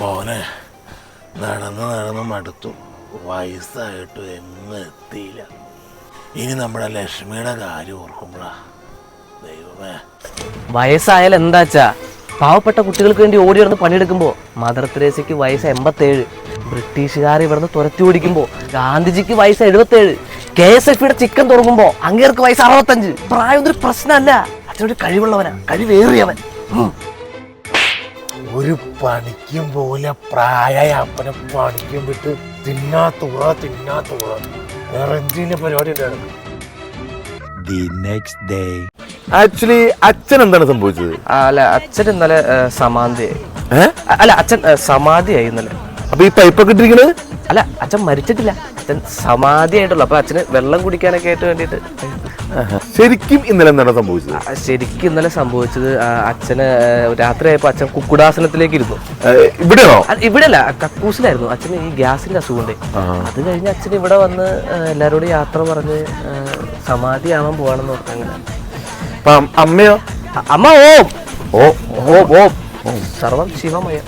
മോനെ നടന്ന് മടുത്തു. വയസ്സായിട്ട് എങ്ങും എത്തിയില്ല. ഇനി നമ്മുടെ ലക്ഷ്മിയുടെ കാര്യം ഓർക്കുമ്പോഴാ ദൈവമേ. വയസ്സായാലും എന്താച്ചാ, പാവപ്പെട്ട കുട്ടികൾക്ക് വേണ്ടി ഓടി നടന്ന് പണിയെടുക്കുമ്പോൾ മദർ തെരേസയ്ക്ക് വയസ്സ് 87, ബ്രിട്ടീഷുകാർ ഇവിടുന്ന് തുരത്തി ഓടിക്കുമ്പോൾ ഗാന്ധിജിക്ക് വയസ്സ് 77, KSFയുടെ ചിക്കൻ തുടങ്ങുമ്പോൾ അങ്ങേർക്ക് വയസ്സ് 65. പ്രായം ഒരു പ്രശ്നമല്ല, അച്ഛനൊരു കഴിവുള്ളവനാ, കഴിവേറിയവൻ. ഒരു പണിക്കും പോലെ പ്രായമായ അപ്പനെ പണിക്കും വിട്ട് തിന്നാത്തൂറ വേറെ എന്തിന്റെ പരിപാടി ഉണ്ടായിരുന്നു. ആക്ച്വലി അച്ഛൻ എന്താണ് സംഭവിച്ചത്? അല്ല, അച്ഛൻ ഇന്നലെ സമാധിയായി. അല്ല, അച്ഛൻ സമാധിയായി ഇന്നലെ. അപ്പൊ ഈ പൈപ്പൊക്കെ ഇട്ടിരിക്കുന്നത്? അല്ല, അച്ഛൻ മരിച്ചിട്ടില്ല, അച്ഛൻ സമാധിയായിട്ടുള്ളൂ. അപ്പൊ അച്ഛന് വെള്ളം കുടിക്കാനൊക്കെ ആയിട്ട് വേണ്ടിയിട്ട്. ശരിക്കും ഇന്നലെ എന്താണ് സംഭവിച്ചത്? ശരിക്കും ഇന്നലെ സംഭവിച്ചത്, അച്ഛന് രാത്രിയായപ്പോ അച്ഛൻ കുക്കുടാസനത്തിലേക്ക് ഇരുന്നു. ഇവിടെയോ? ഇവിടെ അല്ല, കക്കൂസിലായിരുന്നു. അച്ഛന് ഈ ഗ്യാസിന്റെ അസുഖമുണ്ട്. അത് കഴിഞ്ഞ് അച്ഛൻ ഇവിടെ വന്ന് എല്ലാരോടും യാത്ര പറഞ്ഞ് സമാധിയാവാൻ പോവാണെന്ന് പറഞ്ഞു. അങ്ങനെ. അമ്മയോ? അമ്മ ഓം സർവം ശിവമയ.